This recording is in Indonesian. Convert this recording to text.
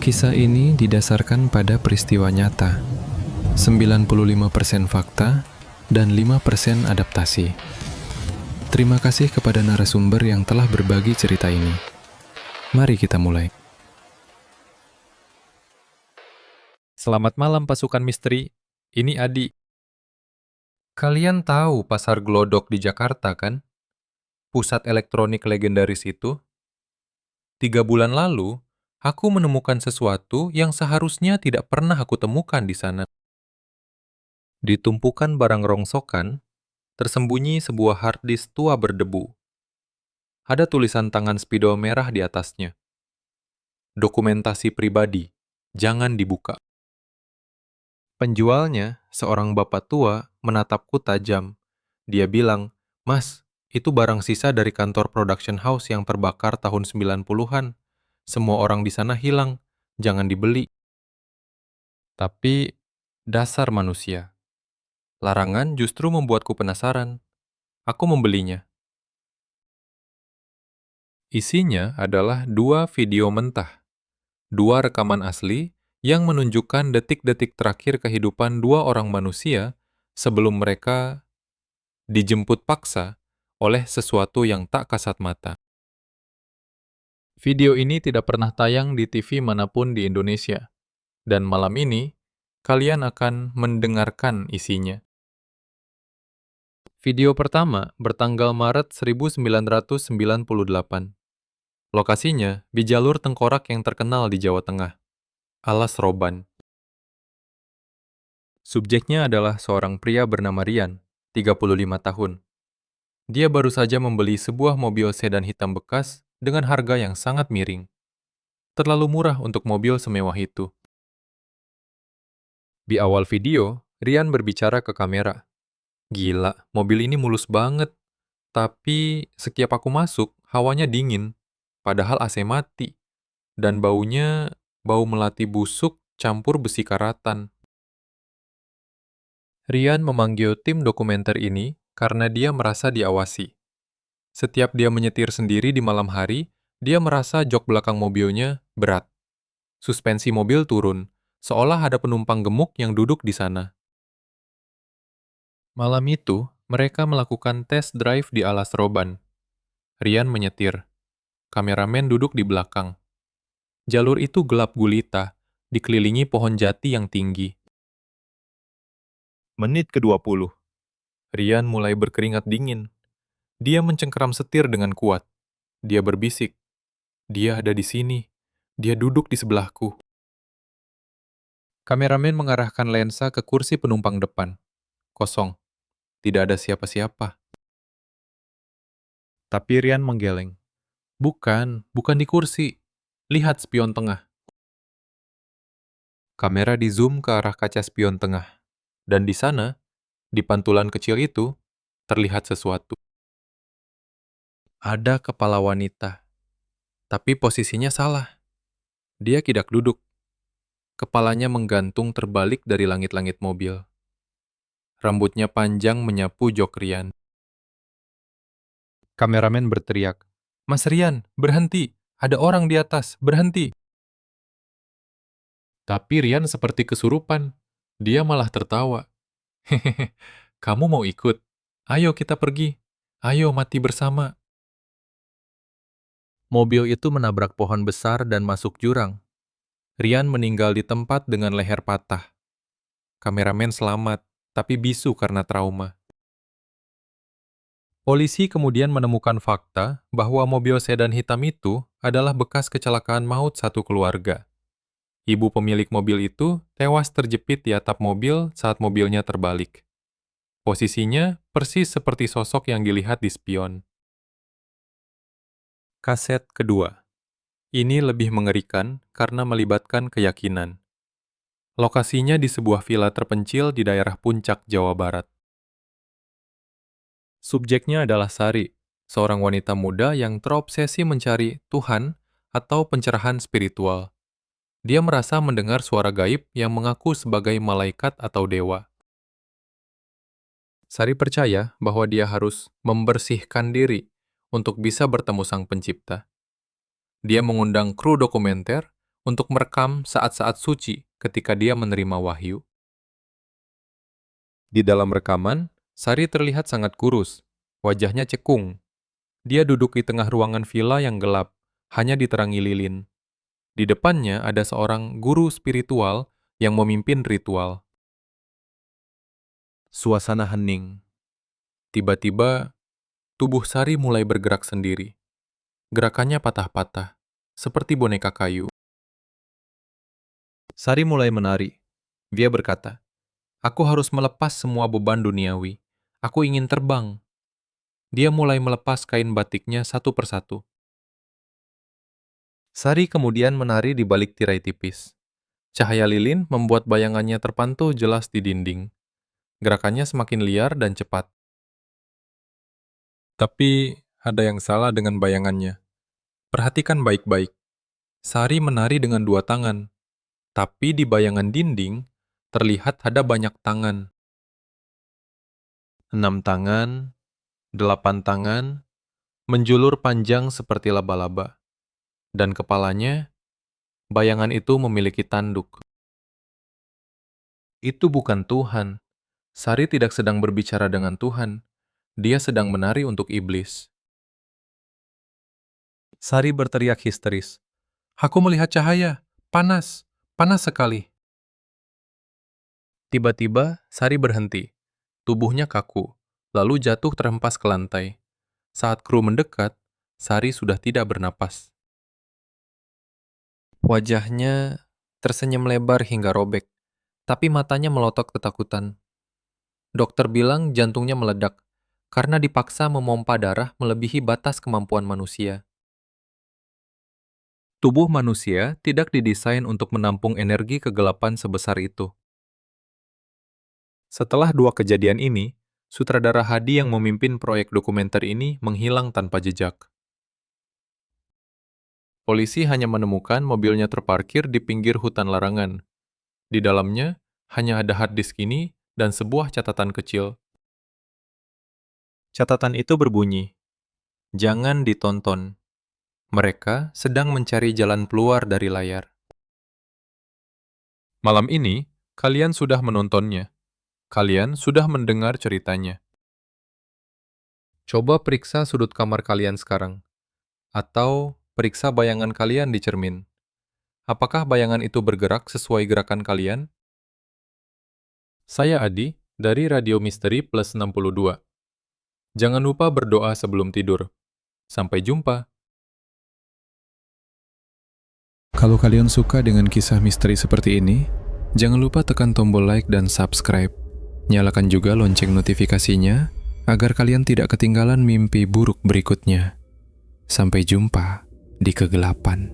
Kisah ini didasarkan pada peristiwa nyata, 95% fakta dan 5% adaptasi. Terima kasih kepada narasumber yang telah berbagi cerita ini. Mari kita mulai. Selamat malam pasukan misteri, ini Adi. Kalian tahu pasar Glodok di Jakarta kan? Pusat elektronik legendaris itu. 3 bulan lalu, aku menemukan sesuatu yang seharusnya tidak pernah aku temukan di sana. Di tumpukan barang rongsokan, tersembunyi sebuah harddisk tua berdebu. Ada tulisan tangan spidol merah di atasnya. Dokumentasi pribadi, jangan dibuka. Penjualnya, seorang bapak tua, menatapku tajam. Dia bilang, "Mas, itu barang sisa dari kantor production house yang terbakar tahun 90-an. Semua orang di sana hilang, jangan dibeli." Tapi, dasar manusia. Larangan justru membuatku penasaran. Aku membelinya. Isinya adalah 2 video mentah, 2 rekaman asli yang menunjukkan detik-detik terakhir kehidupan 2 orang manusia sebelum mereka dijemput paksa oleh sesuatu yang tak kasat mata. Video ini tidak pernah tayang di TV manapun di Indonesia, dan malam ini kalian akan mendengarkan isinya. Video pertama bertanggal Maret 1998. Lokasinya di jalur tengkorak yang terkenal di Jawa Tengah, Alas Roban. Subjeknya adalah seorang pria bernama Rian, 35 tahun. Dia baru saja membeli sebuah mobil sedan hitam bekas dengan harga yang sangat miring. Terlalu murah untuk mobil semewah itu. Di awal video, Rian berbicara ke kamera. "Gila, mobil ini mulus banget. Tapi setiap aku masuk, hawanya dingin. Padahal AC mati. Dan baunya, bau melati busuk campur besi karatan." Rian memanggil tim dokumenter ini karena dia merasa diawasi. Setiap dia menyetir sendiri di malam hari, dia merasa jok belakang mobilnya berat. Suspensi mobil turun, seolah ada penumpang gemuk yang duduk di sana. Malam itu, mereka melakukan tes drive di Alas Roban. Rian menyetir. Kameramen duduk di belakang. Jalur itu gelap gulita, dikelilingi pohon jati yang tinggi. Menit ke-20. Rian mulai berkeringat dingin. Dia mencengkeram setir dengan kuat. Dia berbisik, "Dia ada di sini. Dia duduk di sebelahku." Kameramen mengarahkan lensa ke kursi penumpang depan. Kosong. Tidak ada siapa-siapa. Tapi Rian menggeleng. Bukan di kursi. Lihat spion tengah." Kamera di zoom ke arah kaca spion tengah. Dan di sana, di pantulan kecil itu, terlihat sesuatu. Ada kepala wanita. Tapi posisinya salah. Dia tidak duduk. Kepalanya menggantung terbalik dari langit-langit mobil. Rambutnya panjang menyapu jok Rian. Kameramen berteriak, "Mas Rian, berhenti! Ada orang di atas, berhenti!" Tapi Rian seperti kesurupan. Dia malah tertawa. "Hehehe, kamu mau ikut? Ayo kita pergi. Ayo mati bersama." Mobil itu menabrak pohon besar dan masuk jurang. Rian meninggal di tempat dengan leher patah. Kameramen selamat, tapi bisu karena trauma. Polisi kemudian menemukan fakta bahwa mobil sedan hitam itu adalah bekas kecelakaan maut satu keluarga. Ibu pemilik mobil itu tewas terjepit di atap mobil saat mobilnya terbalik. Posisinya persis seperti sosok yang dilihat di spion. Kaset kedua. Ini lebih mengerikan karena melibatkan keyakinan. Lokasinya di sebuah villa terpencil di daerah Puncak, Jawa Barat. Subjeknya adalah Sari, seorang wanita muda yang terobsesi mencari Tuhan atau pencerahan spiritual. Dia merasa mendengar suara gaib yang mengaku sebagai malaikat atau dewa. Sari percaya bahwa dia harus membersihkan diri untuk bisa bertemu Sang Pencipta. Dia mengundang kru dokumenter untuk merekam saat-saat suci ketika dia menerima wahyu. Di dalam rekaman, Sari terlihat sangat kurus, wajahnya cekung. Dia duduk di tengah ruangan villa yang gelap, hanya diterangi lilin. Di depannya ada seorang guru spiritual yang memimpin ritual. Suasana hening. Tiba-tiba, tubuh Sari mulai bergerak sendiri. Gerakannya patah-patah, seperti boneka kayu. Sari mulai menari. Dia berkata, "Aku harus melepas semua beban duniawi. Aku ingin terbang." Dia mulai melepas kain batiknya satu persatu. Sari kemudian menari di balik tirai tipis. Cahaya lilin membuat bayangannya terpantul jelas di dinding. Gerakannya semakin liar dan cepat. Tapi ada yang salah dengan bayangannya. Perhatikan baik-baik. Sari menari dengan dua tangan. Tapi di bayangan dinding, terlihat ada banyak tangan. 6 tangan, 8 tangan, menjulur panjang seperti laba-laba. Dan kepalanya, bayangan itu memiliki tanduk. Itu bukan Tuhan. Sari tidak sedang berbicara dengan Tuhan. Dia sedang menari untuk iblis. Sari berteriak histeris. "Aku melihat cahaya. Panas. Panas sekali." Tiba-tiba, Sari berhenti. Tubuhnya kaku, lalu jatuh terhempas ke lantai. Saat kru mendekat, Sari sudah tidak bernapas. Wajahnya tersenyum lebar hingga robek, tapi matanya melotot ketakutan. Dokter bilang jantungnya meledak, karena dipaksa memompa darah melebihi batas kemampuan manusia. Tubuh manusia tidak didesain untuk menampung energi kegelapan sebesar itu. Setelah dua kejadian ini, sutradara Hadi yang memimpin proyek dokumenter ini menghilang tanpa jejak. Polisi hanya menemukan mobilnya terparkir di pinggir hutan larangan. Di dalamnya, hanya ada hard disk ini dan sebuah catatan kecil. Catatan itu berbunyi, "Jangan ditonton. Mereka sedang mencari jalan keluar dari layar." Malam ini, kalian sudah menontonnya. Kalian sudah mendengar ceritanya. Coba periksa sudut kamar kalian sekarang. Atau periksa bayangan kalian di cermin. Apakah bayangan itu bergerak sesuai gerakan kalian? Saya Adi, dari Radio Misteri Plus 62. Jangan lupa berdoa sebelum tidur. Sampai jumpa. Kalau kalian suka dengan kisah misteri seperti ini, jangan lupa tekan tombol like dan subscribe. Nyalakan juga lonceng notifikasinya, agar kalian tidak ketinggalan mimpi buruk berikutnya. Sampai jumpa di kegelapan.